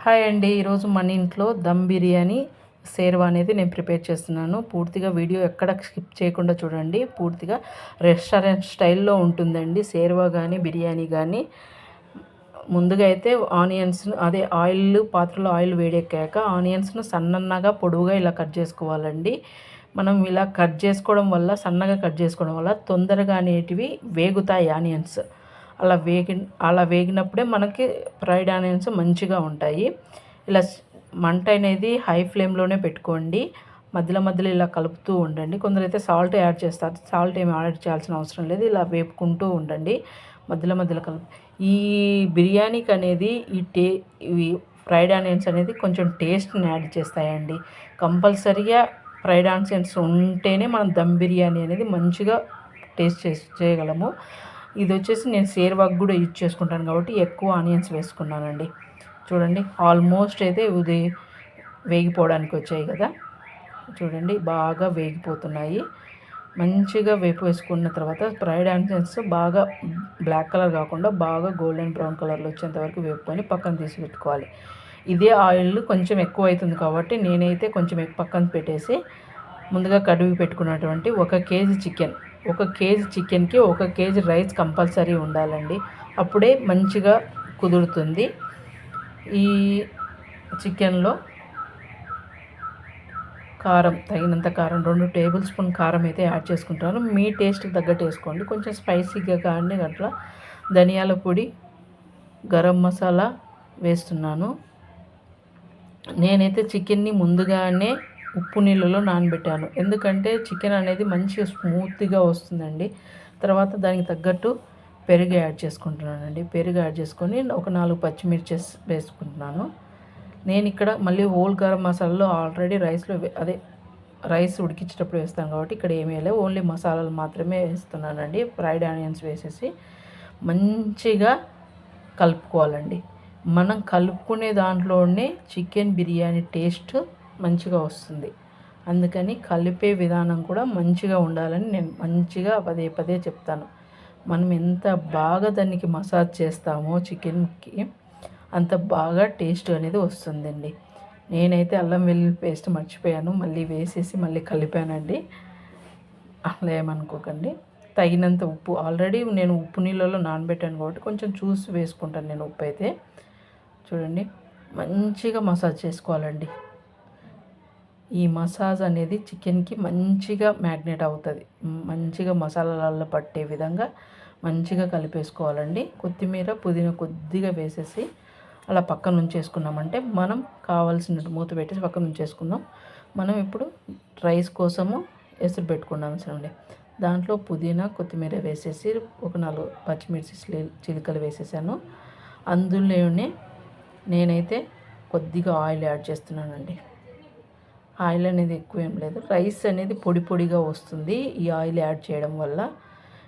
Hi అండి. ఈరోజు మన ఇంట్లో దమ్ బిర్యానీ షేర్వా అనేది నేను ప్రిపేర్ చేస్తున్నాను. పూర్తిగా వీడియో ఎక్కడ స్కిప్ చేయకుండా చూడండి. పూర్తిగా రెస్టారెంట్ స్టైల్లో ఉంటుందండి షేర్వా కానీ బిర్యానీ కానీ. ముందుగా అయితే పాత్రలో ఆయిల్ వేడెక్కాక ఆనియన్స్ను సన్నగా పొడవుగా ఇలా కట్ చేసుకోవాలండి. మనం ఇలా కట్ చేసుకోవడం వల్ల, సన్నగా కట్ చేసుకోవడం వల్ల తొందరగా అనేటివి వేగుతాయి ఆనియన్స్. అలా వేగినప్పుడే మనకి ఫ్రైడ్ ఆనియన్స్ మంచిగా ఉంటాయి. ఇలా మంట అనేది హై ఫ్లేమ్లోనే పెట్టుకోండి. మధ్యలో ఇలా కలుపుతూ ఉండండి. కొందరైతే సాల్ట్ యాడ్ చేస్తారు. సాల్ట్ ఏమి యాడ్ చేయాల్సిన అవసరం లేదు. ఇలా వేపుకుంటూ ఉండండి. మధ్యలో ఈ బిర్యానీకి అనేది ఇవి ఫ్రైడ్ ఆనియన్స్ అనేది కొంచెం టేస్ట్ని యాడ్ చేస్తాయండి. కంపల్సరీగా ఫ్రైడ్ ఆనియన్స్ ఉంటేనే మనం దమ్ బిర్యానీ అనేది మంచిగా టేస్ట్ చేయగలము. ఇది వచ్చేసి నేను షేర్వాకి కూడా యూజ్ చేసుకుంటాను కాబట్టి ఎక్కువ ఆనియన్స్ వేసుకున్నానండి. చూడండి, ఆల్మోస్ట్ అయితే ఇది వేగిపోవడానికి వచ్చాయి కదా. చూడండి, బాగా వేగిపోతున్నాయి. మంచిగా వేసుకున్న తర్వాత ఫ్రైడ్ ఆనియన్స్ బాగా బ్లాక్ కలర్ కాకుండా బాగా గోల్డెన్ బ్రౌన్ కలర్లో వచ్చేంత వరకు వేపుకొని పక్కన తీసి పెట్టుకోవాలి. ఇదే ఆయిల్ కొంచెం ఎక్కువ అవుతుంది కాబట్టి నేనైతే కొంచెం పక్కన పెట్టేసి ముందుగా కడిగి పెట్టుకున్నటువంటి 1 కేజీ చికెన్కి 1 కేజీ రైస్ కంపల్సరీ ఉండాలండి. అప్పుడే మంచిగా కుదురుతుంది. ఈ చికెన్లో కారం, తగినంత కారం, 2 టేబుల్ స్పూన్ కారం అయితే యాడ్ చేసుకుంటాను. మీ టేస్ట్కి తగ్గట్టు వేసుకోండి. కొంచెం స్పైసీగా కానీ అట్లా ధనియాల పొడి, గరం మసాలా వేస్తున్నాను. నేనైతే చికెన్ని ముందుగానే ఉప్పు నీళ్ళలో నానబెట్టాను. ఎందుకంటే చికెన్ అనేది మంచిగా స్మూత్గా వస్తుందండి. తర్వాత దానికి తగ్గట్టు పెరుగు యాడ్ చేసుకుంటున్నానండి. పెరుగు యాడ్ చేసుకొని ఒక 4 పచ్చిమిర్చి వేసుకుంటున్నాను. నేను ఇక్కడ మళ్ళీ హోల్ గరం మసాలాలో ఆల్రెడీ రైస్ ఉడికించేటప్పుడు వేస్తాను కాబట్టి ఇక్కడ ఏమీ లేదు. ఓన్లీ మసాలాలు మాత్రమే వేస్తున్నానండి. ఫ్రైడ్ ఆనియన్స్ వేసేసి మంచిగా కలుపుకోవాలండి. మనం కలుపుకునే దాంట్లోనే చికెన్ బిర్యానీ టేస్ట్ మంచిగా వస్తుంది. అందుకని కలిపే విధానం కూడా మంచిగా ఉండాలని నేను మంచిగా పదే చెప్తాను. మనం ఎంత బాగా దానికి మసాజ్ చేస్తామో చికెన్కి అంత బాగా టేస్ట్ అనేది వస్తుందండి. నేనైతే అల్లం వెల్లుల్లి పేస్ట్ మర్చిపోయాను, మళ్ళీ వేసేసి మళ్ళీ కలిపానండి. అలా ఏమనుకోకండి. తగినంత ఉప్పు, ఆల్రెడీ నేను ఉప్పు నీళ్ళలో నానబెట్టాను కాబట్టి కొంచెం చూసి వేసుకుంటాను నేను ఉప్పు అయితే. చూడండి, మంచిగా మసాజ్ చేసుకోవాలండి. ఈ మసాజ్ అనేది చికెన్కి మంచిగా మ్యాగ్నేట్ అవుతుంది. మంచిగా మసాలాలలో పట్టే విధంగా మంచిగా కలిపేసుకోవాలండి. కొత్తిమీర, పుదీనా కొద్దిగా వేసేసి అలా పక్కన ఉంచేసుకున్నామంటే మనం కావాల్సినట్టు మూత పెట్టేసి పక్కన ఉంచేసుకుందాం. మనం ఇప్పుడు రైస్ కోసము ఎసురు పెట్టుకున్నాం చూడండి. దాంట్లో పుదీనా, కొత్తిమీర వేసేసి ఒక 4 పచ్చిమిర్చి చిలుకలు వేసేసాను. అందులోనే నేనైతే కొద్దిగా ఆయిల్ యాడ్ చేస్తున్నానండి. ఆయిల్ అనేది ఎక్కువ ఏం లేదు. రైస్ అనేది పొడిగా వస్తుంది ఈ ఆయిల్ యాడ్ చేయడం వల్ల.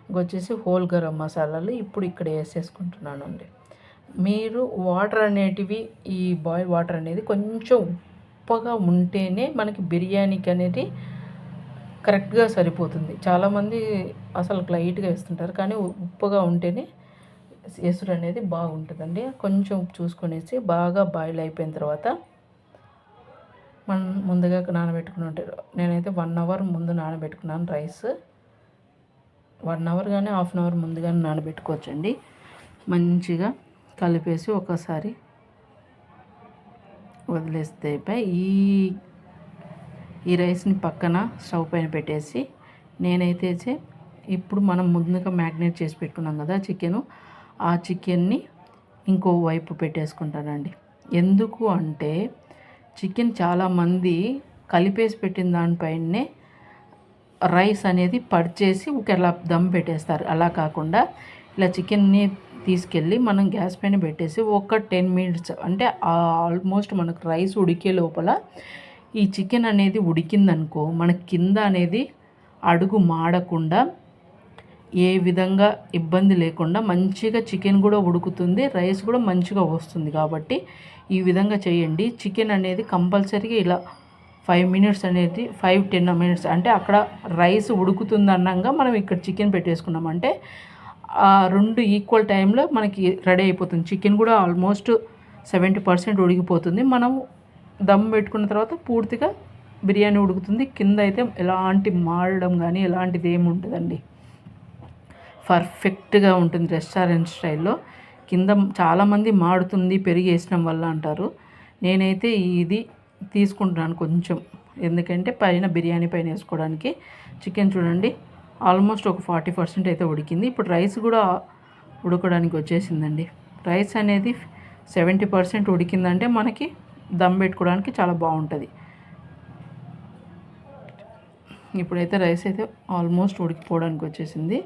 ఇంకొచ్చేసి హోల్ గరం మసాలాలు ఇప్పుడు ఇక్కడ వేసేసుకుంటున్నానండి. మీరు వాటర్ అనేటివి, ఈ బాయిల్ వాటర్ అనేది కొంచెం ఉప్పగా ఉంటేనే మనకి బిర్యానీకి అనేది కరెక్ట్గా సరిపోతుంది. చాలామంది అసలు లైట్గా వేస్తుంటారు, కానీ ఉప్పుగా ఉంటేనే ఎసురు అనేది బాగుంటుందండి. కొంచెం ఉప్పు చూసుకొనేసి బాగా బాయిల్ అయిపోయిన తర్వాత మనం ముందుగా నానబెట్టుకుని ఉంటారు. నేనైతే 1 అవర్ ముందు నానబెట్టుకున్నాను రైస్. 1 అవర్ కానీ హాఫ్ అన్ అవర్ ముందుగానే నానబెట్టుకోవచ్చండి. మంచిగా కలిపేసి ఒకసారి వదిలేస్తే ఈ రైస్ని పక్కన స్టవ్ పైన పెట్టేసి నేనైతే ఇప్పుడు మనం ముందుగా మ్యాగ్నేట్ చేసి పెట్టుకున్నాం కదా చికెను, ఆ చికెన్ని ఇంకో వైపు పెట్టేసుకుంటానండి. ఎందుకు అంటే చికెన్ చాలామంది కలిపేసి పెట్టిన దానిపైనే రైస్ అనేది పడిచేసి ఒకేలా దమ్ పెట్టేస్తారు. అలా కాకుండా ఇలా చికెన్ని తీసుకెళ్ళి మనం గ్యాస్ పైన పెట్టేసి ఒక 10 మినిట్స్, అంటే ఆల్మోస్ట్ మనకు రైస్ ఉడికే లోపల ఈ చికెన్ అనేది ఉడికిందనుకో, మనకి కింద అనేది అడుగు మాడకుండా, ఏ విధంగా ఇబ్బంది లేకుండా మంచిగా చికెన్ కూడా ఉడుకుతుంది, రైస్ కూడా మంచిగా వస్తుంది. కాబట్టి ఈ విధంగా చేయండి. చికెన్ అనేది కంపల్సరీగా ఇలా 5-10 మినిట్స్ అంటే అక్కడ రైస్ ఉడుకుతుంది అన్నాక మనం ఇక్కడ చికెన్ పెట్టేసుకున్నామంటే ఆ 2 ఈక్వల్ టైంలో మనకి రెడీ అయిపోతుంది. చికెన్ కూడా ఆల్మోస్ట్ 70% ఉడికిపోతుంది. మనం దమ్ పెట్టుకున్న తర్వాత పూర్తిగా బిర్యానీ ఉడుకుతుంది. కింద అయితే ఎలాంటి మాడడం కానీ ఎలాంటిది ఏమి ఉంటుందండి, పర్ఫెక్ట్గా ఉంటుంది రెస్టారెంట్ స్టైల్లో. కింద చాలామంది మాడుతుంది పెరుగు వేసడం వల్ల అంటారు. నేనైతే ఇది తీసుకుంటున్నాను కొంచెం, ఎందుకంటే పైన బిర్యానీ పైన వేసుకోవడానికి. చికెన్ చూడండి ఆల్మోస్ట్ ఒక 40% అయితే ఉడికింది. ఇప్పుడు రైస్ కూడా ఉడకడానికి వచ్చేసిందండి. రైస్ అనేది 70% ఉడికిందంటే మనకి దమ్ పెట్టుకోవడానికి చాలా బాగుంటుంది. ఇప్పుడైతే రైస్ అయితే ఆల్మోస్ట్ ఉడికిపోవడానికి వచ్చేసింది.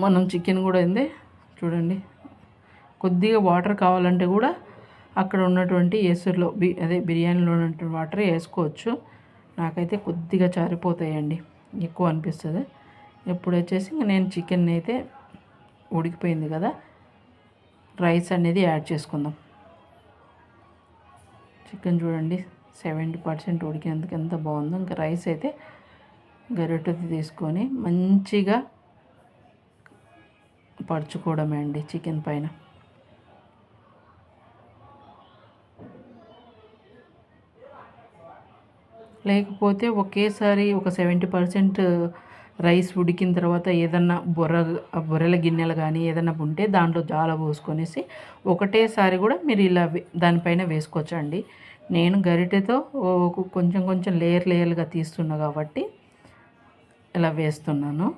మనం చికెన్ కూడా అయింది చూడండి. కొద్దిగా వాటర్ కావాలంటే కూడా అక్కడ ఉన్నటువంటి ఎసురులో అదే బిర్యానీలో ఉన్నటువంటి వాటర్ వేసుకోవచ్చు. నాకైతే కొద్దిగా చారిపోతాయండి, ఎక్కువ అనిపిస్తుంది. ఇప్పుడు వచ్చేసి నేను చికెన్ అయితే ఉడికిపోయింది కదా, రైస్ అనేది యాడ్ చేసుకుందాం. చికెన్ చూడండి 70% ఉడికినందుకు ఎంత బాగుందో. ఇంకా రైస్ అయితే గరిటెతో తీసుకొని మంచిగా పరుచుకోవడమే అండి చికెన్ పైన. లేకపోతే ఒకేసారి ఒక 70% రైస్ ఉడికిన తర్వాత ఏదన్నా బొర్రెల గిన్నెలు కానీ ఏదన్నా ఉంటే దాంట్లో జాల పోసుకొనేసి ఒకటేసారి కూడా మీరు ఇలా దానిపైన వేసుకోవచ్చండి. నేను గరిటెతో కొంచెం కొంచెం లేయర్లుగా తీస్తున్నా కాబట్టి ఇలా వేస్తున్నాను.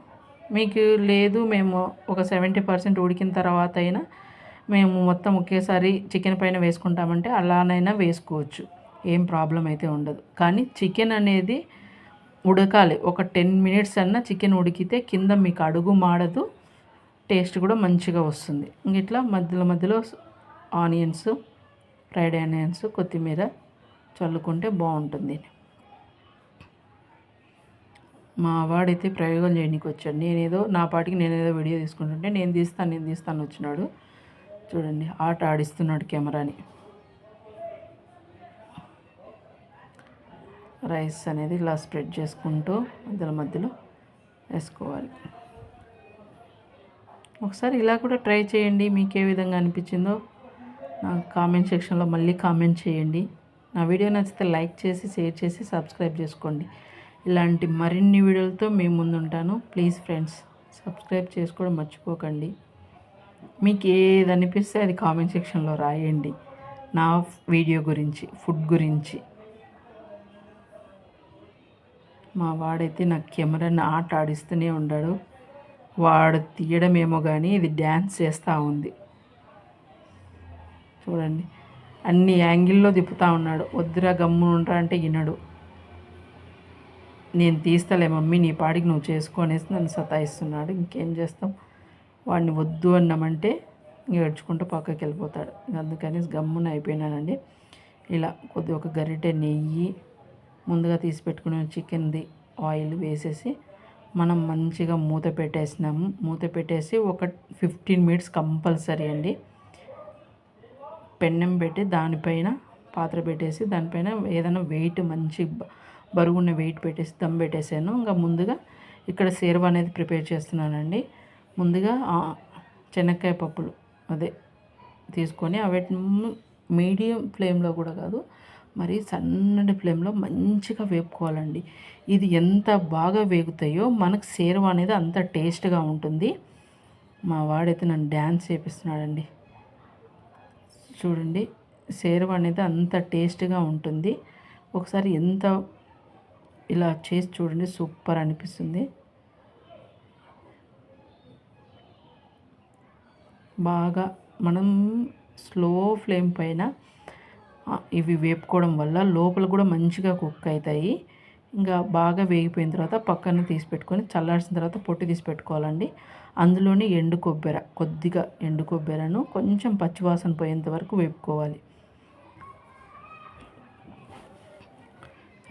మీకు లేదు మేము ఒక 70% ఉడికిన తర్వాత అయినా మేము మొత్తం ఒకేసారి చికెన్ పైన వేసుకుంటామంటే అలానైనా వేసుకోవచ్చు, ఏం ప్రాబ్లం అయితే ఉండదు. కానీ చికెన్ అనేది ఉడకాలి. ఒక 10 మినిట్స్ అన్నా చికెన్ ఉడికితే కింద మీకు అడుగు మాడదు, టేస్ట్ కూడా మంచిగా వస్తుంది. ఇట్లా మధ్యలో మధ్యలో ఆనియన్స్, ఫ్రైడ్ ఆనియన్స్, కొత్తిమీర చల్లుకుంటే బాగుంటుంది. మా వాడైతే ప్రయోగం చేయడానికి వచ్చాడు. నేనేదో నా పాటికి నేనేదో వీడియో తీసుకుంటుంటే నేను తీస్తాను వచ్చినాడు. చూడండి ఆట ఆడిస్తున్నాడు కెమెరాని. రైస్ అనేది ఇలా స్ప్రెడ్ చేసుకుంటూ మధ్యలో వేసుకోవాలి. ఒకసారి ఇలా కూడా ట్రై చేయండి. మీకు ఏ విధంగా అనిపించిందో నాకు కామెంట్ సెక్షన్లో మళ్ళీ కామెంట్ చేయండి. నా వీడియో నచ్చితే లైక్ చేసి, షేర్ చేసి, సబ్స్క్రైబ్ చేసుకోండి. ఇలాంటి మరిన్ని వీడియోలతో మేము ముందుంటాను. ప్లీజ్ ఫ్రెండ్స్ సబ్స్క్రైబ్ చేసుకోవడం మర్చిపోకండి. మీకు ఏది అనిపిస్తే అది కామెంట్ సెక్షన్లో రాయండి, నా వీడియో గురించి, ఫుడ్ గురించి. మా వాడైతే నాకు కెమెరాని ఆట ఆడిస్తూనే ఉన్నాడు. వాడు తీయడమేమో కానీ ఇది డ్యాన్స్ చేస్తూ ఉంది చూడండి. అన్ని యాంగిల్లో తిప్పుతూ ఉన్నాడు. వద్దురా గమ్మున ఉంటా అంటే వినడు. నేను తీస్తలే మమ్మీ, నీ పాడికి నువ్వు చేసుకొనేసి నన్ను సతాయిస్తున్నాడు. ఇంకేం చేస్తాం, వాడిని వద్దు అన్నామంటే ఏడ్చుకుంటూ పక్కకి వెళ్ళిపోతాడు. అందుకని గమ్మున అయిపోయినానండి. ఇలా ఒక గరిటె నెయ్యి, ముందుగా తీసి పెట్టుకునే చికెన్ది ఆయిల్ వేసేసి మనం మంచిగా మూత పెట్టేసినాము. మూత పెట్టేసి ఒక 15 మినిట్స్ కంపల్సరీ అండి. పెన్నం పెట్టి దానిపైన పాత్ర పెట్టేసి దానిపైన ఏదైనా వెయిట్ మంచి బరుగున్న వెయిట్ పెట్టేసి దమ్ పెట్టేసాను. ఇంకా ముందుగా ఇక్కడ సేర్వా అనేది ప్రిపేర్ చేస్తున్నానండి. ముందుగా శనక్కాయ పప్పులు అదే తీసుకొని వాటిని మీడియం ఫ్లేమ్లో కూడా కాదు, మరి సన్నటి ఫ్లేమ్లో మంచిగా వేపుకోవాలండి. ఇది ఎంత బాగా వేగుతాయో మనకు సేర్వా అనేది అంత టేస్ట్గా ఉంటుంది. మా వాడైతే నన్ను డ్యాన్స్ చేపిస్తున్నాడండి. చూడండి సేర్వా అనేది అంత టేస్ట్గా ఉంటుంది. ఒకసారి ఎంత ఇలా చేసి చూడండి, సూపర్ అనిపిస్తుంది. బాగా మనం స్లో ఫ్లేమ్ పైన ఇవి వేపుకోవడం వల్ల లోపల కూడా మంచిగా కుక్ అవుతాయి. ఇంకా బాగా వేగిపోయిన తర్వాత పక్కన తీసి పెట్టుకొని చల్లార్చిన తర్వాత పొట్టు తీసి పెట్టుకోవాలండి. అందులోని కొద్దిగా ఎండు కొబ్బెరను కొంచెం పచ్చివాసన పోయేంత వరకు వేపుకోవాలి.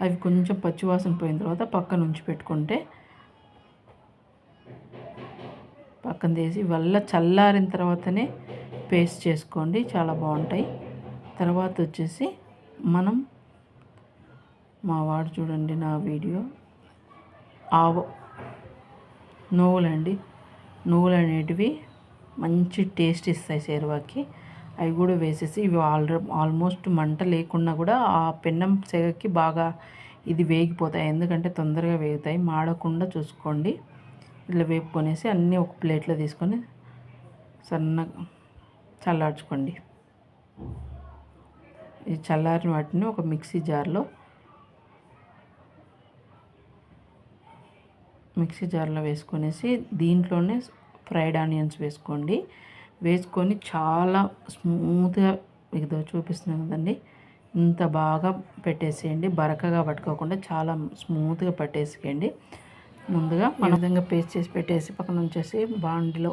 అవి కొంచెం పచ్చివాసన పోయిన తర్వాత పక్కన ఉంచి పెట్టుకుంటే పక్కన తీసి చల్లారిన తర్వాతనే పేస్ట్ చేసుకోండి, చాలా బాగుంటాయి. తర్వాత వచ్చేసి మనం మా వాడు చూడండి నా వీడియో నువ్వులు అనేటివి మంచి టేస్ట్ ఇస్తాయి సేర్వాకి. అవి కూడా వేసేసి ఇవి ఆల్మోస్ట్ మంట లేకున్నా కూడా ఆ పెన్నం సెగకి బాగా ఇది వేగిపోతాయి. ఎందుకంటే తొందరగా వేగుతాయి, మాడకుండా చూసుకోండి. ఇట్లా వేపుకొనేసి అన్నీ ఒక ప్లేట్లో తీసుకొని సన్నగా చల్లార్చుకోండి. ఈ చల్లారిన వాటిని ఒక మిక్సీ జార్లో వేసుకొనేసి దీంట్లోనే ఫ్రైడ్ ఆనియన్స్ వేసుకోండి. వేసుకొని చాలా స్మూత్గా ఇదో చూపిస్తున్నాను కదండి, ఇంత బాగా పెట్టేసేయండి. బరకగా పట్టుకోకుండా చాలా స్మూత్గా పట్టేసేయండి. ముందుగా మన విధంగా పేస్ట్ చేసి పెట్టేసి పక్కన ఉంచేసి బాండిలో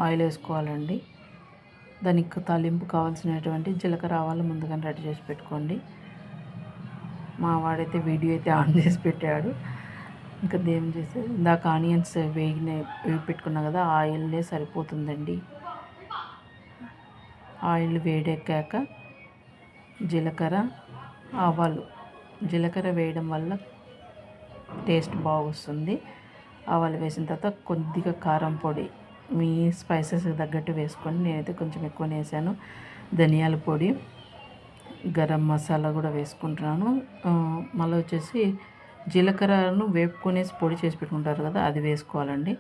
ఆయిల్ వేసుకోవాలండి. దానికి తాలింపు కావాల్సినటువంటి జీలకర్ర ఆవాలు ముందుగానే రెడీ చేసి పెట్టుకోండి. మా వాడైతే వీడియో అయితే ఆన్ చేసి పెట్టాడు. ఇంకా దేం చేసి ఇందాక ఆనియన్స్ వేగి పెట్టుకున్నా కదా, ఆయిల్నే సరిపోతుందండి. ఆయిల్ వేడెక్కాక జీలకర్ర ఆవాలు, జీలకర్ర వేయడం వల్ల టేస్ట్ బాగొస్తుంది. ఆవాలు వేసిన తర్వాత కొద్దిగా కారం పొడి మీ స్పైసెస్ తగ్గట్టు వేసుకోండి. నేనైతే కొంచెం ఎక్కువనే వేసాను. ధనియాల పొడి, గరం మసాలా కూడా వేసుకుంటున్నాను. మళ్ళీ వచ్చేసి జీలకర్రను వేపుకొనేసి పొడి చేసి పెట్టుకుంటారు కదా, అది వేసుకోవాలండి.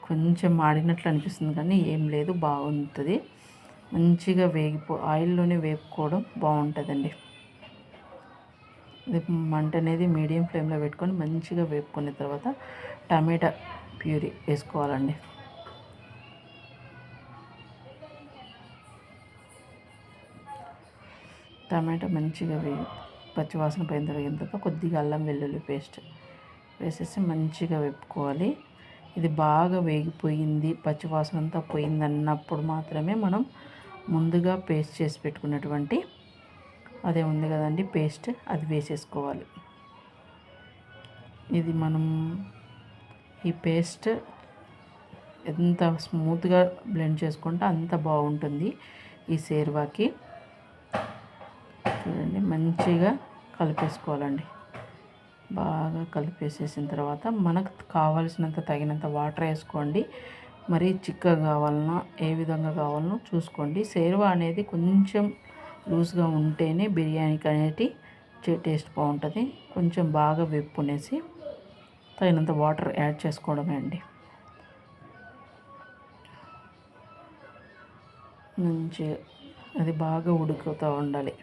కొంచెం మాడినట్లు అనిపిస్తుంది కానీ ఏం లేదు, బాగుంటుంది. మంచిగా ఆయిల్లోనే వేపుకోవడం బాగుంటుందండి. మంట అనేది మీడియం ఫ్లేమ్లో పెట్టుకొని మంచిగా వేపుకున్న తర్వాత టమాటా ప్యూరీ వేసుకోవాలండి. టమాటా మంచిగా పచ్చివాసన పోయిన తర్వాత కొద్దిగా అల్లం వెల్లుల్లి పేస్ట్ వేసేసి మంచిగా వేపుకోవాలి. ఇది బాగా వేగిపోయింది, పచ్చివాసన అంతా పోయింది అన్నప్పుడు మాత్రమే మనం ముందుగా పేస్ట్ చేసి పెట్టుకున్నటువంటి అదే ఉంది కదండి పేస్ట్, అది వేసేసుకోవాలి. ఇది మనం ఈ పేస్ట్ ఎంత స్మూత్గా బ్లెండ్ చేసుకుంటే అంత బాగుంటుంది ఈ సేర్వాకి. చూడండి మంచిగా కలిపేసుకోవాలండి. బాగా కలిపేసేసిన తర్వాత మనకు కావాల్సినంత తగినంత వాటర్ వేసుకోండి. మరి చిక్కగా కావాలన్నా ఏ విధంగా కావాలనో చూసుకోండి. సేర్వా అనేది కొంచెం లూజ్గా ఉంటేనే బిర్యానీకి అనేది టేస్ట్ బాగుంటుంది. కొంచెం బాగా వేపుకునేసి తగినంత వాటర్ యాడ్ చేసుకోవడమే అండి. మంచిగా అది బాగా ఉడుకుతూ ఉండాలి.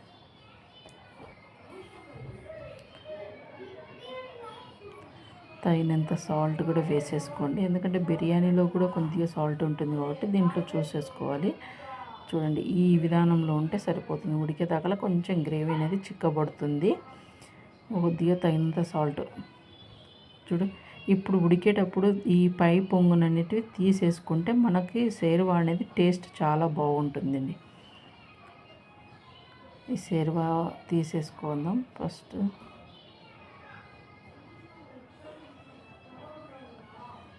తగినంత సాల్ట్ కూడా వేసేసుకోండి, ఎందుకంటే బిర్యానీలో కూడా కొద్దిగా సాల్ట్ ఉంటుంది కాబట్టి దీంట్లో చూసేసుకోవాలి. చూడండి ఈ విధానంలో ఉంటే సరిపోతుంది. ఉడికేదాకా కొంచెం గ్రేవీ అనేది చిక్కబడుతుంది. కొద్దిగా తగినంత సాల్ట్ ఇప్పుడు ఉడికేటప్పుడు ఈ పై పొంగునన్నిటివి తీసేసుకుంటే మనకి సేర్వా అనేది టేస్ట్ చాలా బాగుంటుందండి. ఈ సేర్వా తీసేసుకుందాం. ఫస్ట్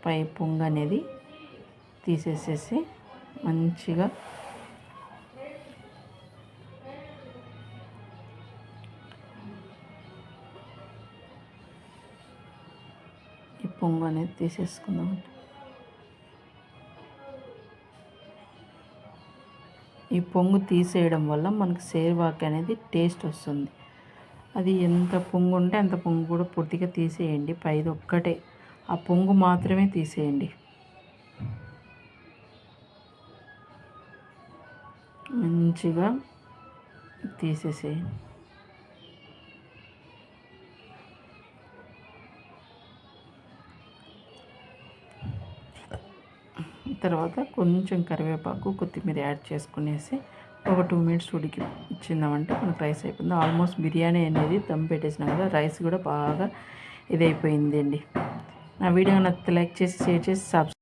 పై పొంగు అనేది తీసేసేసి మంచిగా ఈ పొంగు అనేది తీసేసుకుందాం. ఈ పొంగు తీసేయడం వల్ల మనకు సేర్వాకి అనేది టేస్ట్ వస్తుంది. అది ఎంత పొంగు ఉంటే అంత పొంగు కూడా పూర్తిగా తీసేయండి. పైది ఒక్కటే ఆ పొంగు మాత్రమే తీసేయండి. మంచిగా తీసేసేయండి. తర్వాత కొంచెం కరివేపాకు, కొత్తిమీర యాడ్ చేసుకునేసి ఒక 2 మినిట్స్ ఉడికి ఇచ్చిందామంటే మనకు రైస్ అయిపోయింది. ఆల్మోస్ట్ బిర్యానీ అనేది దమ్ పెట్టేసినాం కదా, రైస్ కూడా బాగా ఇదైపోయిందండి. నా వీడియో నచ్చితే లైక్ చేసి, షేర్ చేసి, సబ్స్క్రైబ్